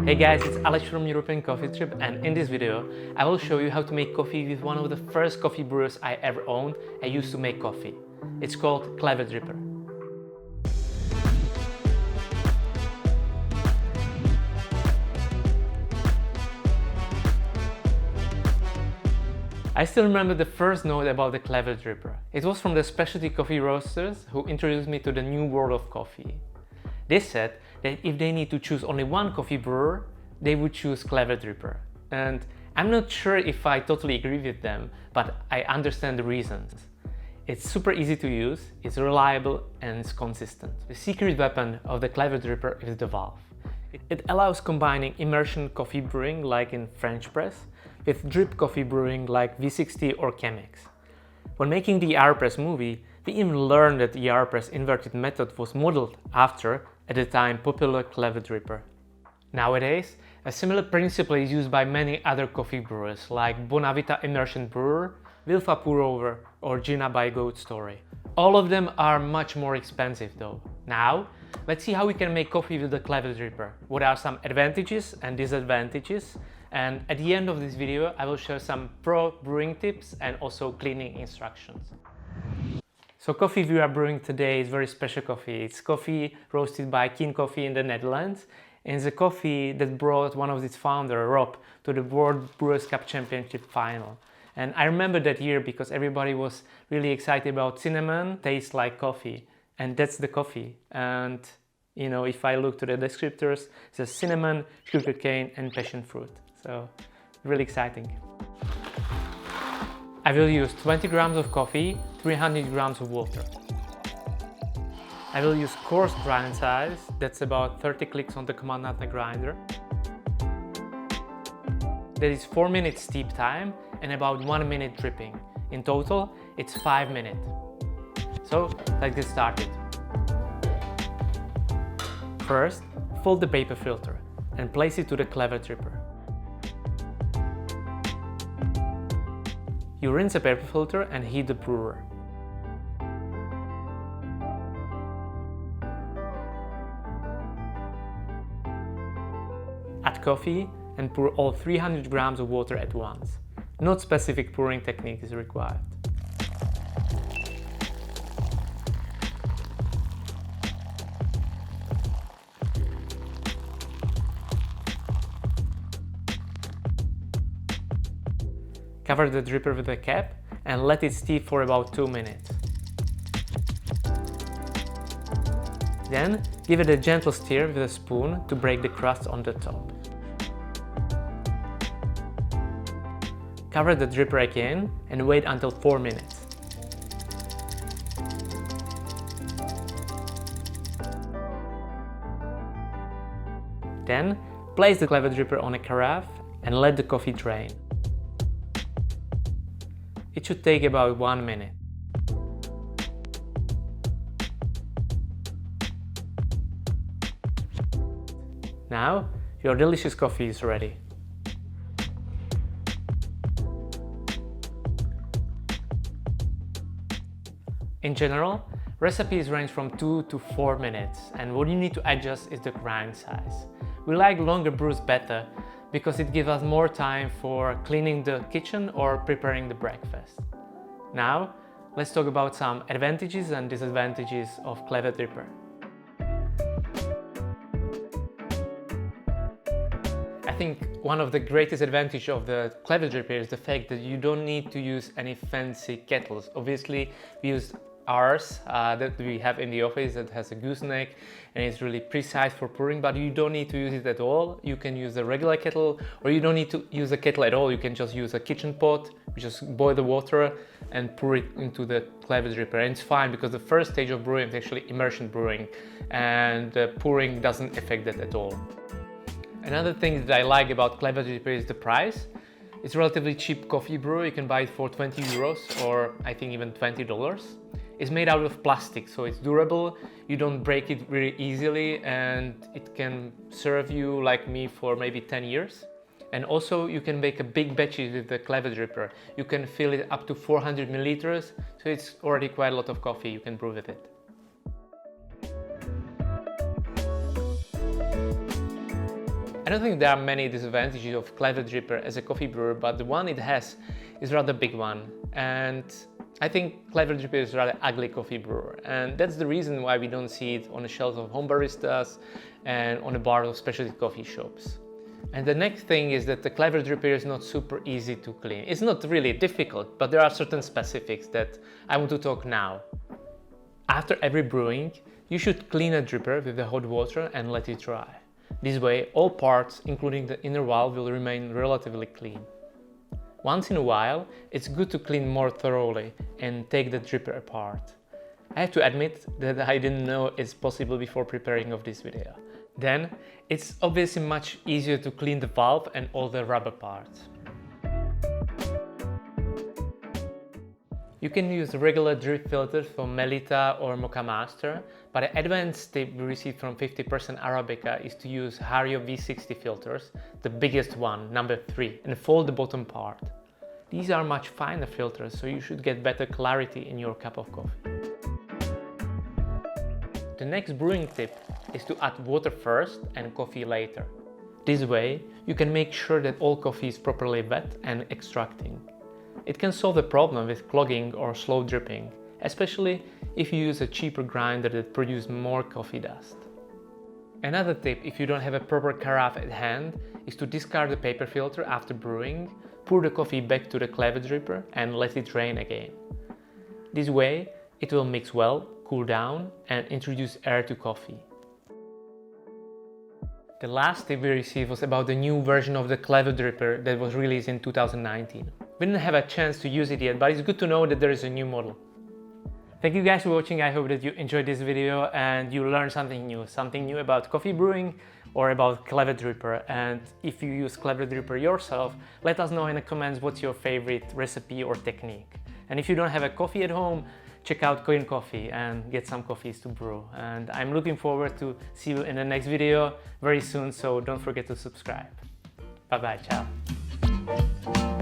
Hey guys, it's Alex from European Coffee Trip, and in this video I will show you how to make coffee with one of the first coffee brewers I ever owned and used to make coffee. It's called Clever Dripper. I still remember the first note about the Clever Dripper. It was from the specialty coffee roasters who introduced me to the new world of coffee. They said that if they need to choose only one coffee brewer, they would choose Clever Dripper. And I'm not sure if I totally agree with them, but I understand the reasons. It's super easy to use, it's reliable, and it's consistent. The secret weapon of the Clever Dripper is the valve. It allows combining immersion coffee brewing like in French press with drip coffee brewing like V60 or Chemex. When making the AeroPress movie, we even learned that the AeroPress inverted method was modeled after, at the time, popular Clever Dripper. Nowadays, a similar principle is used by many other coffee brewers like Bonavita Immersion Brewer, Wilfa Pour Over, or Gina by Goat Story. All of them are much more expensive though. Now, let's see how we can make coffee with the Clever Dripper. What are some advantages and disadvantages? And at the end of this video, I will share some pro brewing tips and also cleaning instructions. So coffee we are brewing today is very special coffee. It's coffee roasted by Keen Coffee in the Netherlands. And it's a coffee that brought one of its founders, Rob, to the World Brewers Cup Championship final. And I remember that year because everybody was really excited about cinnamon, tastes like coffee. And that's the coffee. And you know, if I look to the descriptors, it says cinnamon, sugarcane, and passion fruit. So really exciting. I will use 20 grams of coffee, 300 grams of water. I will use coarse grind size, that's about 30 clicks on the command line grinder. That is 4 minutes steep time and about 1 minute dripping. In total, it's 5 minutes. So let's get started. First, fold the paper filter and place it to the Clever Dripper. You rinse the paper filter and heat the brewer. Add coffee and pour all 300 grams of water at once. No specific pouring technique is required. Cover the dripper with a cap and let it steep for about 2 minutes. Then give it a gentle stir with a spoon to break the crust on the top. Cover the dripper again and wait until 4 minutes. Then place the Clever Dripper on a carafe and let the coffee drain. It should take about 1 minute. Now, your delicious coffee is ready. In general, recipes range from 2 to 4 minutes, and what you need to adjust is the grind size. We like longer brews better because it gives us more time for cleaning the kitchen or preparing the breakfast. Now, let's talk about some advantages and disadvantages of Clever Dripper. I think one of the greatest advantages of the Clever Dripper is the fact that you don't need to use any fancy kettles. Obviously, we use ours that we have in the office that has a gooseneck and it's really precise for pouring, but you don't need to use it at all. You can use a regular kettle, or you don't need to use a kettle at all. You can just use a kitchen pot, just boil the water and pour it into the Clever Dripper. And it's fine because the first stage of brewing is actually immersion brewing, and pouring doesn't affect that at all. Another thing that I like about Clever Dripper is the price. It's a relatively cheap coffee brewer. You can buy it for 20 euros or I think even $20. It's made out of plastic, so it's durable, you don't break it very easily, and it can serve you, like me, for maybe 10 years. And also you can make a big batches with the Clever Dripper. You can fill it up to 400 milliliters, so it's already quite a lot of coffee you can brew with it. I don't think there are many disadvantages of clever dripper as a coffee brewer, but the one it has is rather big one. And I think clever dripper is a rather ugly coffee brewer. And that's the reason why we don't see it on the shelves of home baristas and on the bars of specialty coffee shops. And the next thing is that the clever dripper is not super easy to clean. It's not really difficult, but there are certain specifics that I want to talk now. After every brewing, you should clean a dripper with the hot water and let it dry. This way, all parts, including the inner valve, will remain relatively clean. Once in a while, it's good to clean more thoroughly and take the dripper apart. I have to admit that I didn't know it's possible before preparing of this video. Then, it's obviously much easier to clean the valve and all the rubber parts. You can use regular drip filters from Melita or Mocha Master, but an advanced tip we received from 50% Arabica is to use Hario V60 filters, the biggest one, number 3, and fold the bottom part. These are much finer filters, so you should get better clarity in your cup of coffee. The next brewing tip is to add water first and coffee later. This way, you can make sure that all coffee is properly wet and extracting. It can solve the problem with clogging or slow dripping, especially if you use a cheaper grinder that produces more coffee dust. Another tip, if you don't have a proper carafe at hand, is to discard the paper filter after brewing, pour the coffee back to the clever dripper and let it drain again. This way, it will mix well, cool down and introduce air to coffee. The last tip we received was about the new version of the clever dripper that was released in 2019. We didn't have a chance to use it yet, but it's good to know that there is a new model. Thank you guys for watching. I hope that you enjoyed this video and you learned something new about coffee brewing or about clever dripper. And if you use clever dripper yourself, let us know in the comments what's your favorite recipe or technique. And if you don't have a coffee at home, check out Coin Coffee and get some coffees to brew. And I'm looking forward to see you in the next video very soon, so don't forget to subscribe. Bye bye, ciao.